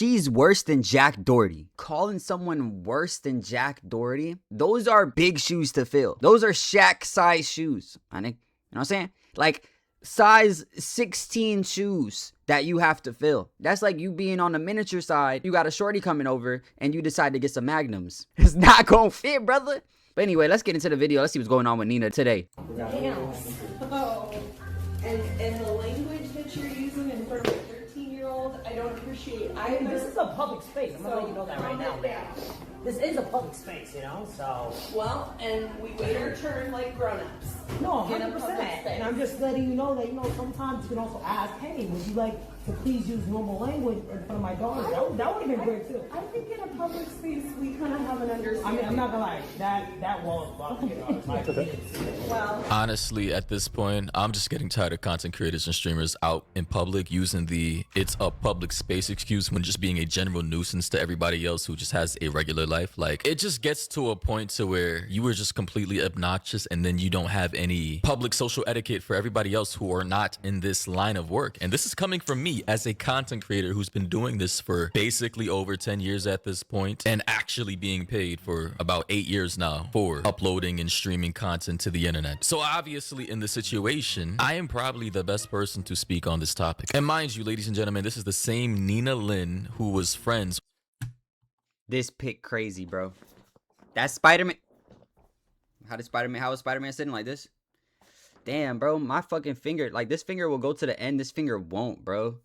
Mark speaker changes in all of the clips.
Speaker 1: she's worse than Jack Doherty. Calling someone worse than Jack Doherty, those are big shoes to fill. Those are Shaq size shoes. I think, you know what I'm saying? Like size 16 shoes that you have to fill. That's like you being on the miniature side. You got a shorty coming over and you decide to get some Magnums. It's not gonna fit, brother. But anyway, let's get into the video. Let's see what's going on with Nina today.
Speaker 2: Damn. Oh. And the language that you're using in front of a 13-year-old, I don't appreciate either.
Speaker 3: This is a public space. I'm gonna let you know that right now, man. This is a public space, you know, so.
Speaker 2: Well, and we wait our turn like grown-ups.
Speaker 3: No, 100%. And I'm just letting you know that, you know, sometimes you can also ask, hey, would you like to please use normal language in front of my daughter? That would have been great, too.
Speaker 2: I think in a public space, we kind of have an understanding.
Speaker 3: I mean, I'm not gonna lie, that wall is blocking.
Speaker 2: Well,
Speaker 4: honestly, at this point, I'm just getting tired of content creators and streamers out in public using the "it's a public space" excuse when just being a general nuisance to everybody else who just has a regular life. Like, it just gets to a point to where you are just completely obnoxious, and then you don't have any public social etiquette for everybody else who are not in this line of work. And this is coming from me as a content creator who's been doing this for basically over 10 years at this point, and actually being paid for about 8 years now for uploading and streaming content to the internet. So obviously in this situation, I am probably the best person to speak on this topic. And mind you, ladies and gentlemen, this is the same Nina Lynn who was friends.
Speaker 1: This pic crazy, bro. That's Spider-Man. How was Spider-Man sitting like this? Damn, bro, my fucking finger, like this finger will go to the end, this finger won't, bro.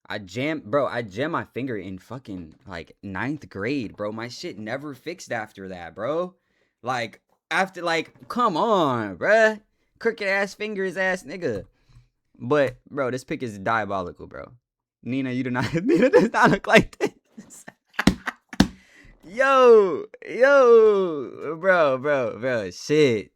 Speaker 1: I jammed my finger in fucking like 9th grade, bro. My shit never fixed after that, bro. Like, after, like, come on, bruh. Crooked ass fingers ass nigga. But, bro, this pic is diabolical, bro. Nina, Nina does not look like this. Yo, bro, shit.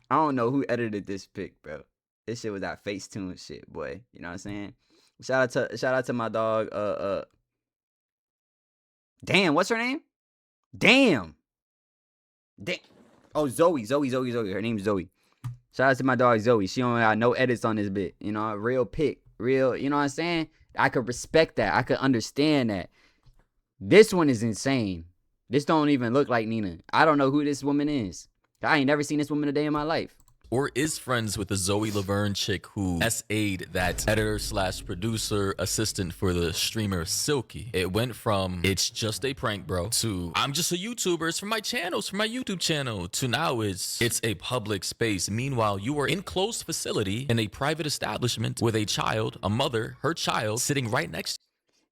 Speaker 1: I don't know who edited this pic, bro. This shit was that Facetune shit, boy. You know what I'm saying? Shout out to my dog. Damn, what's her name? Damn. Oh, Zoe. Her name's Zoe. Shout out to my dog Zoe. She don't have no edits on this bit. You know, a real pic, real. You know what I'm saying? I could respect that. I could understand that. This one is insane. This don't even look like Nina. I don't know who this woman is. I ain't never seen this woman a day in my life.
Speaker 4: Or is friends with the Zoe Laverne chick who SA'd that editor/producer assistant for the streamer Silky. It went from "it's just a prank, bro" to "I'm just a YouTuber, it's from my YouTube channel" to now it's a public space. Meanwhile, you are in closed facility in a private establishment with a child, a mother, her child sitting right next.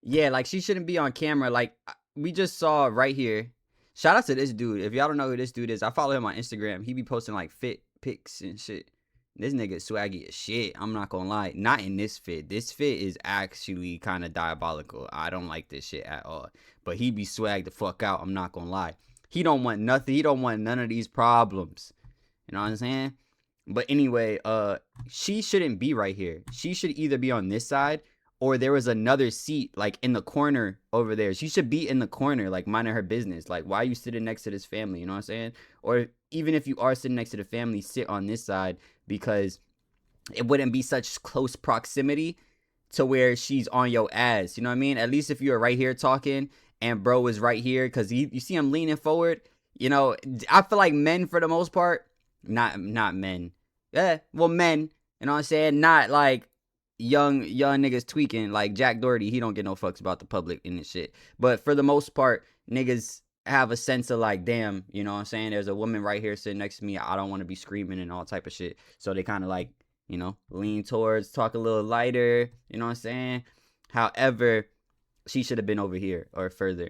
Speaker 1: Yeah, like she shouldn't be on camera. Like we just saw right here. Shout out to this dude. If y'all don't know who this dude is, I follow him on Instagram. He be posting like fit pics and shit. This nigga swaggy as shit. I'm not gonna lie. Not in this fit. This fit is actually kind of diabolical. I don't like this shit at all. But he be swagged the fuck out. I'm not gonna lie. He don't want nothing. He don't want none of these problems. You know what I'm saying? But anyway, she shouldn't be right here. She should either be on this side, or there was another seat like in the corner over there. She should be in the corner, like minding her business. Like, why are you sitting next to this family? You know what I'm saying? Or even if you are sitting next to the family, sit on this side, because it wouldn't be such close proximity to where she's on your ass. You know what I mean? At least if you were right here talking and bro is right here, because you see him leaning forward. You know, I feel like men, for the most part, not men. Yeah, well, men. You know what I'm saying? Not like young niggas tweaking like Jack Doherty. He don't get no fucks about the public and this shit. But for the most part, niggas have a sense of like, damn, you know what I'm saying? There's a woman right here sitting next to me. I don't want to be screaming and all type of shit. So they kind of like, you know, lean towards, talk a little lighter. You know what I'm saying? However, she should have been over here or further.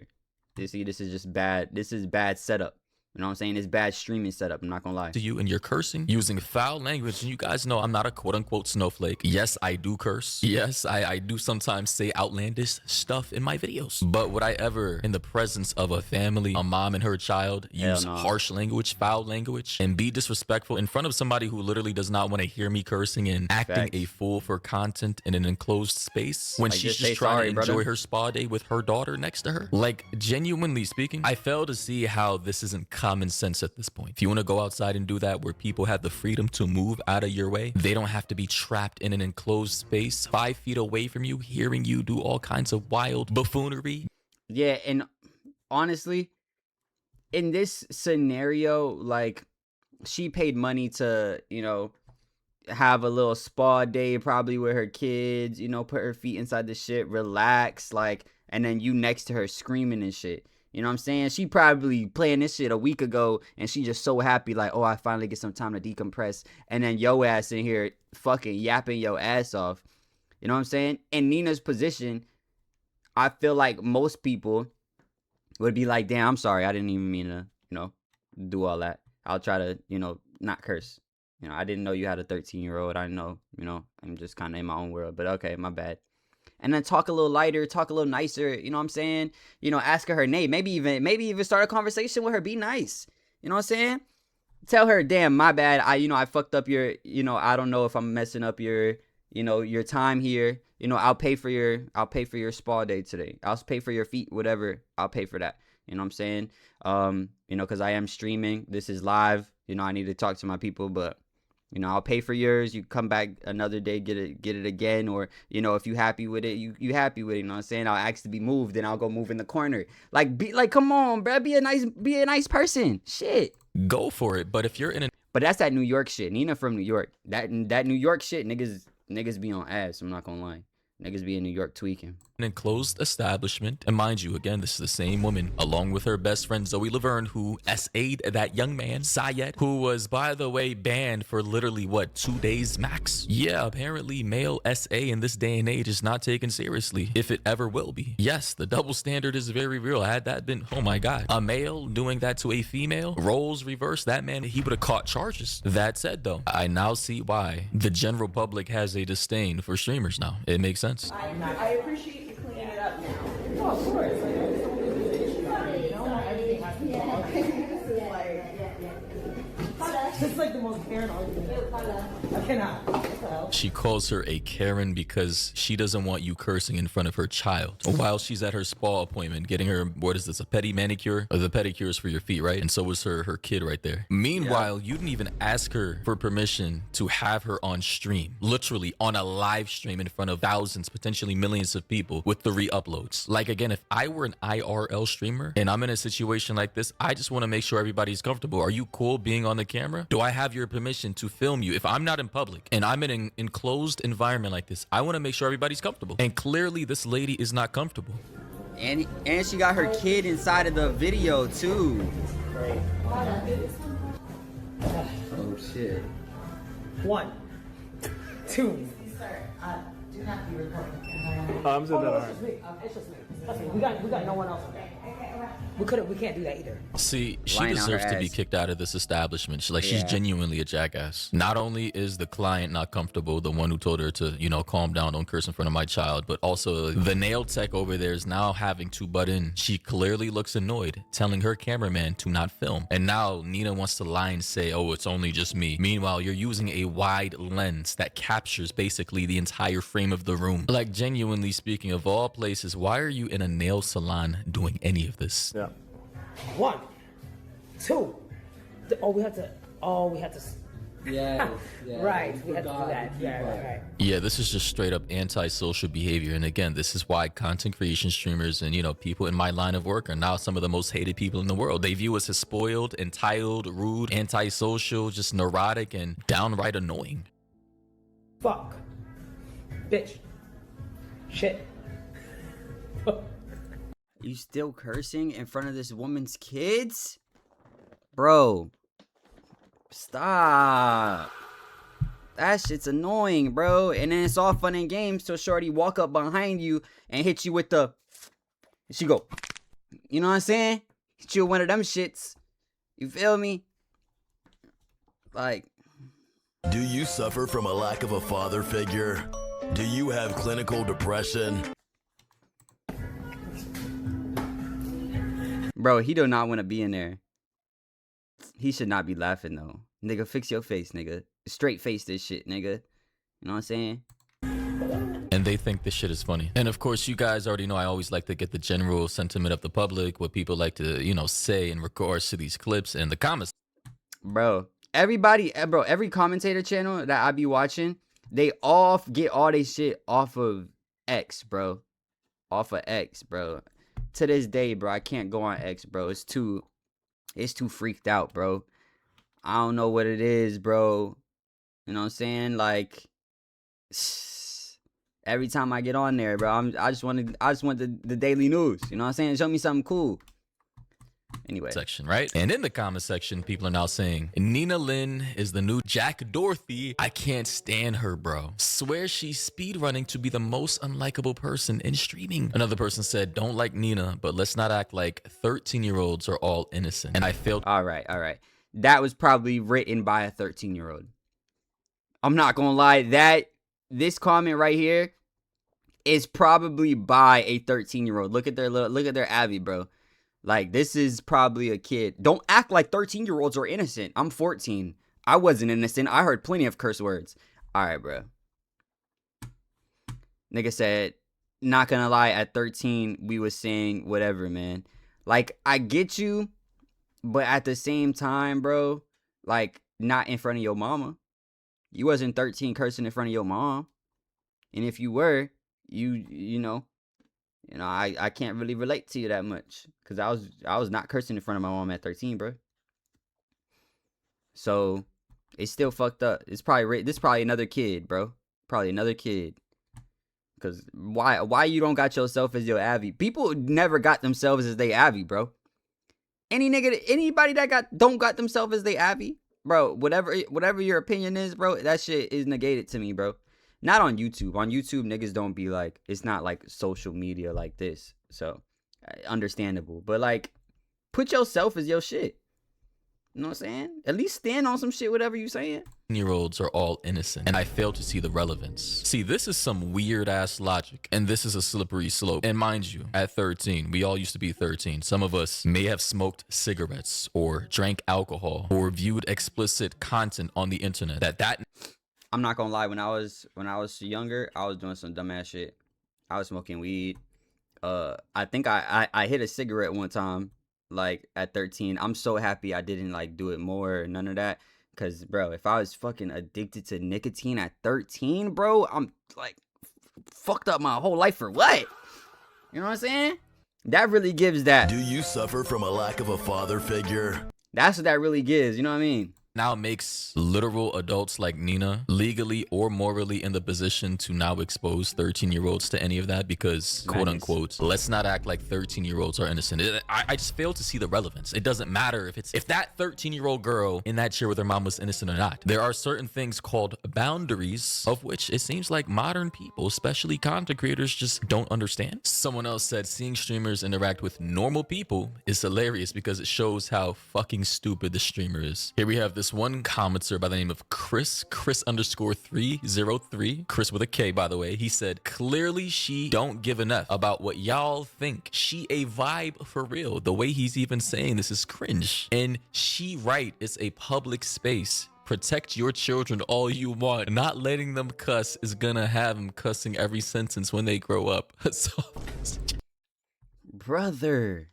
Speaker 1: You see, this is just bad. This is bad setup. You know what I'm saying? It's bad streaming setup. I'm not gonna lie.
Speaker 4: To you, and you're cursing, using foul language, and you guys know I'm not a quote-unquote snowflake. Yes, I do curse. Yes, I do sometimes say outlandish stuff in my videos. But would I ever, in the presence of a family, a mom and her child, use harsh language, foul language, and be disrespectful in front of somebody who literally does not want to hear me cursing and acting a fool for content in an enclosed space when
Speaker 1: like,
Speaker 4: she's just trying to enjoy her spa day with her daughter next to her? Like, genuinely speaking, I fail to see how this isn't common sense at this point. If you want to go outside and do that where people have the freedom to move out of your way, they don't have to be trapped in an enclosed space 5 feet away from you, hearing you do all kinds of wild buffoonery.
Speaker 1: Yeah, and honestly, in this scenario, like, she paid money to, you know, have a little spa day probably with her kids, you know, put her feet inside the shit, relax, like, and then you next to her screaming and shit. You know what I'm saying? She probably playing this shit a week ago and she just so happy, like, oh, I finally get some time to decompress. And then yo ass in here fucking yapping your ass off. You know what I'm saying? In Nina's position, I feel like most people would be like, damn, I'm sorry. I didn't even mean to, you know, do all that. I'll try to, you know, not curse. You know, I didn't know you had a 13-year-old. I know, you know, I'm just kind of in my own world. But okay, my bad. And then talk a little lighter, talk a little nicer. You know what I'm saying? You know, ask her name. Maybe even start a conversation with her. Be nice. You know what I'm saying? Tell her, damn, my bad. I fucked up your, you know, I don't know if I'm messing up your, you know, your time here. You know, I'll pay for your spa day today. I'll pay for your feet, whatever. I'll pay for that. You know what I'm saying? You know, because I am streaming. This is live. You know, I need to talk to my people, but you know, I'll pay for yours. You come back another day, get it again. Or, you know, if you happy with it, you happy with it. You know what I'm saying? I'll ask to be moved, then I'll go move in the corner. Like, come on, bro. Be a nice person. Shit.
Speaker 4: Go for it. But if you're in an
Speaker 1: But that's that New York shit. Nina from New York. That New York shit, niggas be on ass. I'm not gonna lie. Niggas be in New York tweaking.
Speaker 4: an enclosed establishment, and mind you, again, this is the same woman, along with her best friend Zoe Laverne, who SA'd that young man, Syed, who was, by the way, banned for literally, what, 2 days max? Yeah, apparently male SA in this day and age is not taken seriously, if it ever will be. Yes, the double standard is very real. Had that been, oh my god, a male doing that to a female, roles reversed, that man, he would have caught charges. That said, though, I now see why the general public has a disdain for streamers now. It makes sense.
Speaker 2: I appreciate you cleaning it up now.
Speaker 3: Oh, of course. You know, everything has to be It's like the most Karen argument. I cannot. What the hell?
Speaker 4: She calls her a Karen because she doesn't want you cursing in front of her child while she's at her spa appointment getting her, what is this, a pedi manicure? Or the pedicure is for your feet, right? And so was her kid right there. Meanwhile, you didn't even ask her for permission to have her on stream, literally on a live stream in front of thousands, potentially millions of people with the re-uploads. Like, again, if I were an IRL streamer and I'm in a situation like this, I just want to make sure everybody's comfortable. Are you cool being on the camera? Do I have your permission to film you? If I'm not in public and I'm in an enclosed environment like this, I want to make sure everybody's comfortable. And clearly this lady is not comfortable.
Speaker 1: And she got her kid inside of the video too. Oh shit.
Speaker 3: 1, 2. Do not be recording.
Speaker 5: I'm saying that.
Speaker 3: It's just me. It's just me. Okay, we got no one else. We can't do that either.
Speaker 4: See, she
Speaker 1: Lying on her
Speaker 4: deserves to be
Speaker 1: ass.
Speaker 4: kicked out of this establishment. She's
Speaker 1: Yeah.
Speaker 4: genuinely a jackass. Not only is the client not comfortable, the one who told her to, you know, calm down, don't curse in front of my child, but also the nail tech over there is now having to butt in. She clearly looks annoyed, telling her cameraman to not film. And now Nina wants to lie and say, oh, it's only just me. Meanwhile, you're using a wide lens that captures basically the entire frame of the room. Like, genuinely speaking, of all places, why are you in a nail salon doing any of this?
Speaker 5: Yeah.
Speaker 3: 1, 2. We had to.
Speaker 6: Yeah.
Speaker 3: Right. We had to do that. Yeah. Right.
Speaker 4: Yeah, this is just straight up antisocial behavior. And again, this is why content creation streamers and, you know, people in my line of work are now some of the most hated people in the world. They view us as spoiled, entitled, rude, antisocial, just neurotic, and downright annoying.
Speaker 3: Fuck. Bitch. Shit.
Speaker 1: You still cursing in front of this woman's kids? Bro. Stop. That shit's annoying, bro. And then it's all fun and games till shorty walk up behind you and hit you with the... She go... You know what I'm saying? Hit you with one of them shits. You feel me? Like...
Speaker 7: Do you suffer from a lack of a father figure? Do you have clinical depression?
Speaker 1: Bro, he do not want to be in there. He should not be laughing, though. Nigga, fix your face, nigga. Straight face this shit, nigga. You know what I'm saying?
Speaker 4: and they think this shit is funny. And of course, you guys already know I always like to get the general sentiment of the public, what people like to, you know, say in regards to these clips and the comments.
Speaker 1: Bro, everybody, bro, every commentator channel that I be watching, they all get all they shit off of X, bro. Off of X, bro. To this day, bro, I can't go on X, bro. It's too freaked out, bro. I don't know what it is, bro. You know what I'm saying? Like, every time I get on there, bro, I just want the daily news. You know what I'm saying? Show me something cool. Anyway.
Speaker 4: Section, right? And in the comment section, people are now saying, Nina Lynn is the new Jack Doherty. I can't stand her, bro. Swear she's speedrunning to be the most unlikable person in streaming. Another person said, don't like Nina, but let's not act like 13-year-olds are all innocent. And I failed.
Speaker 1: All right. That was probably written by a 13-year-old. I'm not gonna lie, this comment right here is probably by a 13-year-old. Look at their Abby, bro. Like, this is probably a kid. Don't act like 13-year-olds are innocent. I'm 14. I wasn't innocent. I heard plenty of curse words. All right, bro. Nigga said, not gonna lie, at 13, we was saying whatever, man. Like, I get you, but at the same time, bro, like, not in front of your mama. You wasn't 13 cursing in front of your mom. And if you were, you know, I can't really relate to you that much, because I was not cursing in front of my mom at 13, bro. So it's still fucked up. This probably another kid, bro. Probably another kid. Because why you don't got yourself as your Abby? People never got themselves as they Abby, bro. Anybody that don't got themselves as they Abby, bro. Whatever your opinion is, bro, that shit is negated to me, bro. Not on YouTube. On YouTube, niggas don't be like, it's not like social media like this. So, understandable. But, like, put yourself as your shit. You know what I'm saying? At least stand on some shit, whatever you saying.
Speaker 4: Year-olds are all innocent, and I fail to see the relevance. See, this is some weird-ass logic, and this is a slippery slope. And mind you, at 13, we all used to be 13. Some of us may have smoked cigarettes, or drank alcohol, or viewed explicit content on the internet. That
Speaker 1: I'm not gonna lie, when I was younger, I was doing some dumbass shit. I was smoking weed. I think I hit a cigarette one time, like, at 13. I'm so happy I didn't, like, do it more, none of that. Cause, bro, if I was fucking addicted to nicotine at 13, bro, I'm, like, fucked up my whole life for what? You know what I'm saying? That really gives that.
Speaker 7: Do you suffer from a lack of a father figure?
Speaker 1: That's what that really gives, you know what I mean?
Speaker 4: now makes literal adults like Nina legally or morally in the position to now expose 13-year-olds to any of that, because quote unquote, let's not act like 13-year-olds are innocent. I just fail to see the relevance. It doesn't matter if that 13-year-old girl in that chair with her mom was innocent or not. There are certain things called boundaries, of which it seems like modern people, especially content creators, just don't understand. Someone else said seeing streamers interact with normal people is hilarious because it shows how fucking stupid the streamer is. Here we have this one commenter by the name of Chris underscore 303, Chris with a K, by the way. He said, clearly she don't give enough about what y'all think. She a vibe for real. The way he's even saying this is cringe. And she right, it's a public space. Protect your children all you want. Not letting them cuss is gonna have them cussing every sentence when they grow up. So,
Speaker 1: brother,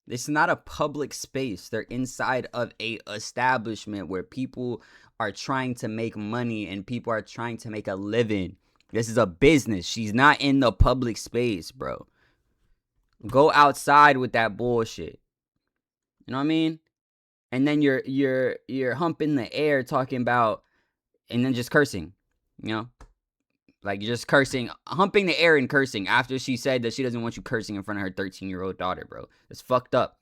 Speaker 1: it's not a public space. They're inside of a establishment where people are trying to make money and people are trying to make a living. This is a business. She's not in the public space, bro. Go outside with that bullshit. You know what I mean? And then you're humping the air talking about, and then just cursing, you know? Like, just cursing, humping the air and cursing after she said that she doesn't want you cursing in front of her 13-year-old daughter, bro. It's fucked up.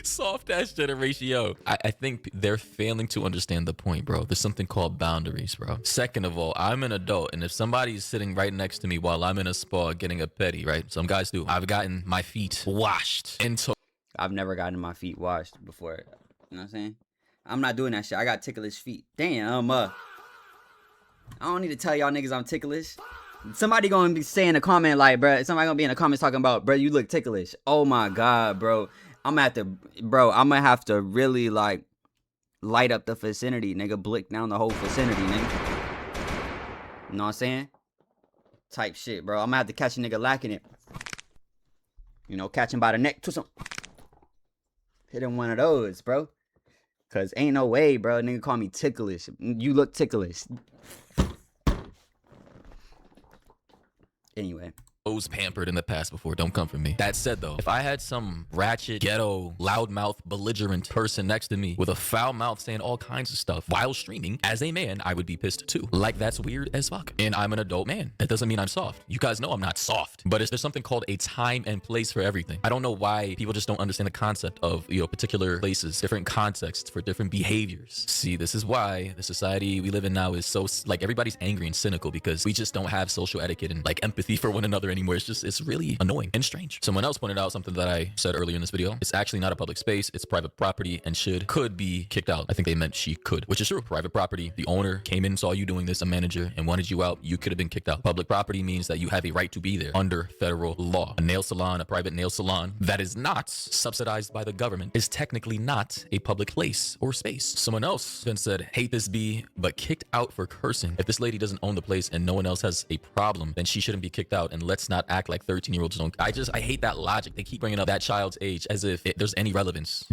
Speaker 4: soft ass generation, yo. I think they're failing to understand the point, bro. There's something called boundaries, bro. Second of all, I'm an adult, and if somebody's sitting right next to me while I'm in a spa getting a pedi, right? Some guys do. I've gotten my feet washed.
Speaker 1: I've never gotten my feet washed before. You know what I'm saying? I'm not doing that shit. I got ticklish feet. Damn, I don't need to tell y'all niggas I'm ticklish. Somebody gonna be saying a comment like, bro, somebody gonna be in the comments talking about, bro, you look ticklish. Oh my God, bro. I'm gonna have to really, like, light up the vicinity, nigga. Blick down the whole vicinity, nigga. You know what I'm saying? Type shit, bro. I'm gonna have to catch a nigga lacking it. You know, catch him by the neck, twist him. Hit him one of those, bro. Cause ain't no way, bro. Nigga call me ticklish. You look ticklish. Anyway.
Speaker 4: Was pampered in the past before. Don't come for me. That said, though, if I had some ratchet, ghetto, loudmouth, belligerent person next to me with a foul mouth saying all kinds of stuff while streaming, as a man, I would be pissed too. Like, that's weird as fuck. And I'm an adult man. That doesn't mean I'm soft. You guys know I'm not soft. But there's something called a time and place for everything. I don't know why people just don't understand the concept of, particular places, different contexts for different behaviors. See, this is why the society we live in now is so, like, everybody's angry and cynical because we just don't have social etiquette and, like, empathy for one another anymore. It's really annoying and strange. Someone else pointed out something that I said earlier in this video. It's actually not a public space. It's private property and could be kicked out. I think they meant she could, which is true. Private property. The owner came in, saw you doing this, a manager, and wanted you out. You could have been kicked out. Public property means that you have a right to be there under federal law. A nail salon, a private nail salon that is not subsidized by the government is technically not a public place or space. Someone else then said, hate this bee, but kicked out for cursing. If this lady doesn't own the place and no one else has a problem, then she shouldn't be kicked out, and let's not act like 13-year-olds don't. I hate that logic. They keep bringing up that child's age as if there's any relevance.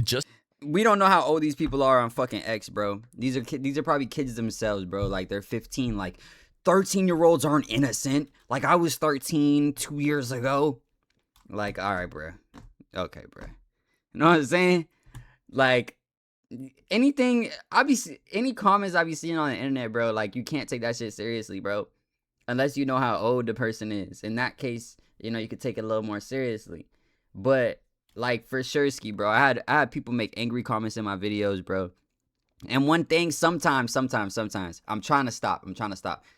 Speaker 1: We don't know how old these people are on fucking X, bro. These are probably kids themselves, bro. Like, they're 15. Like, 13-year-olds aren't innocent. Like, I was 13 2 years ago. Like, all right, bro. Okay, bro. You know what I'm saying? Like, any comments I be seeing on the internet, bro, like, you can't take that shit seriously, bro. Unless you know how old the person is. In that case, you could take it a little more seriously. But, like, for sure, ski, bro, I had people make angry comments in my videos, bro. And one thing, sometimes, I'm trying to stop.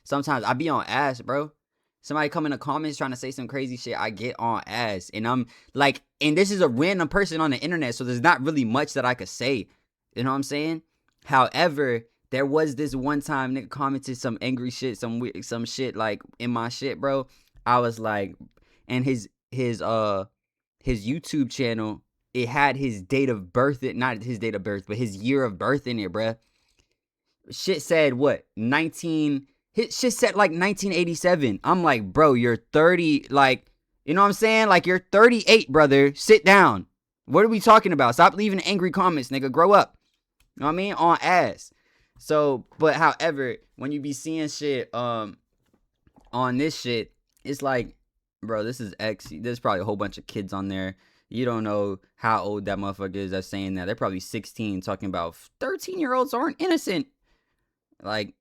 Speaker 1: Sometimes I be on ass, bro. Somebody come in the comments trying to say some crazy shit, I get on ass. And I'm like, and this is a random person on the internet, so there's not really much that I could say. You know what I'm saying? However, there was this one time nigga commented some angry shit, some shit like in my shit, bro. I was like, and his YouTube channel, it had his date of birth, not his date of birth, but his year of birth in it, bro. Shit said what? Shit said like 1987. I'm like, bro, you're 30, like, you know what I'm saying? Like, you're 38, brother. Sit down. What are we talking about? Stop leaving angry comments, nigga. Grow up. You know what I mean? On ass. So, but however, when you be seeing shit on this shit, it's like, bro, this is X. There's probably a whole bunch of kids on there. You don't know how old that motherfucker is that's saying that. They're probably 16 talking about 13-year-olds aren't innocent. Like,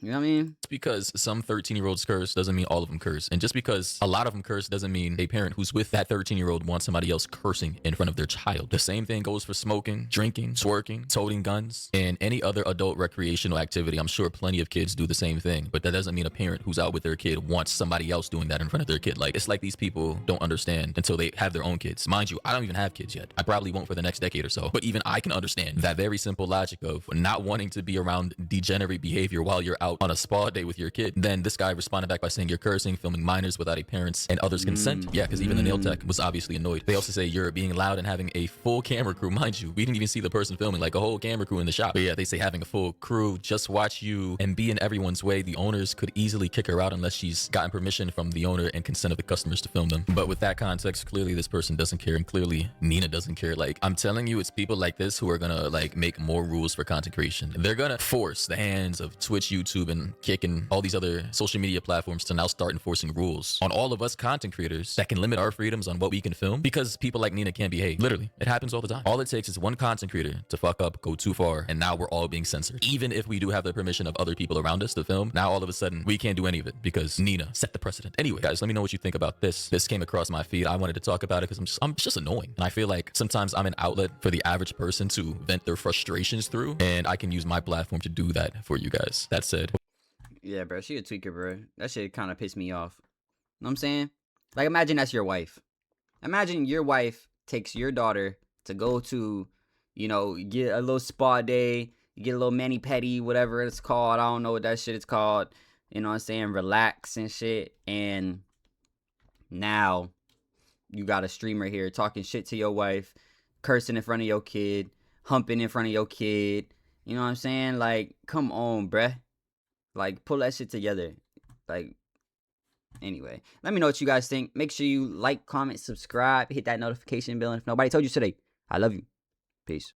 Speaker 1: you know what I mean?
Speaker 4: Just because some 13-year-olds curse doesn't mean all of them curse. And just because a lot of them curse doesn't mean a parent who's with that 13-year-old wants somebody else cursing in front of their child. The same thing goes for smoking, drinking, twerking, toting guns, and any other adult recreational activity. I'm sure plenty of kids do the same thing, but that doesn't mean a parent who's out with their kid wants somebody else doing that in front of their kid. Like, it's like these people don't understand until they have their own kids. Mind you, I don't even have kids yet. I probably won't for the next decade or so, but even I can understand that very simple logic of not wanting to be around degenerate behavior while you're out on a spa day with your kid. Then this guy responded back by saying you're cursing, filming minors without a parent's and others' consent. Yeah, because even the nail tech was obviously annoyed. They also say you're being loud and having a full camera crew. Mind you, we didn't even see the person filming, like a whole camera crew in the shop. But yeah, they say having a full crew just watch you and be in everyone's way. The owners could easily kick her out unless she's gotten permission from the owner and consent of the customers to film them. But with that context, clearly this person doesn't care, and clearly Nina doesn't care. Like, I'm telling you, it's people like this who are gonna like make more rules for content creation. They're gonna force the hands of Twitch, YouTube, and Kick and all these other social media platforms to now start enforcing rules on all of us content creators that can limit our freedoms on what we can film because people like Nina can't behave. Literally, it happens all the time. All it takes is one content creator to fuck up, go too far, and now we're all being censored. Even if we do have the permission of other people around us to film, now all of a sudden we can't do any of it because Nina set the precedent. Anyway, guys, let me know what you think about this. This came across my feed. I wanted to talk about it because I'm just annoying. And I feel like sometimes I'm an outlet for the average person to vent their frustrations through, and I can use my platform to do that for you guys. That said,
Speaker 1: yeah, bro, she a tweaker, bro. That shit kind of pissed me off. Know what I'm saying? Like, imagine that's your wife. Imagine your wife takes your daughter to go to, get a little spa day, get a little mani-pedi, whatever it's called. I don't know what that shit is called. You know what I'm saying? Relax and shit. And now you got a streamer here talking shit to your wife, cursing in front of your kid, humping in front of your kid, You know what I'm saying? Like, come on, bruh. Like, pull that shit together. Like, anyway, let me know what you guys think. Make sure you like, comment, subscribe, hit that notification bell. And if nobody told you today, I love you. Peace.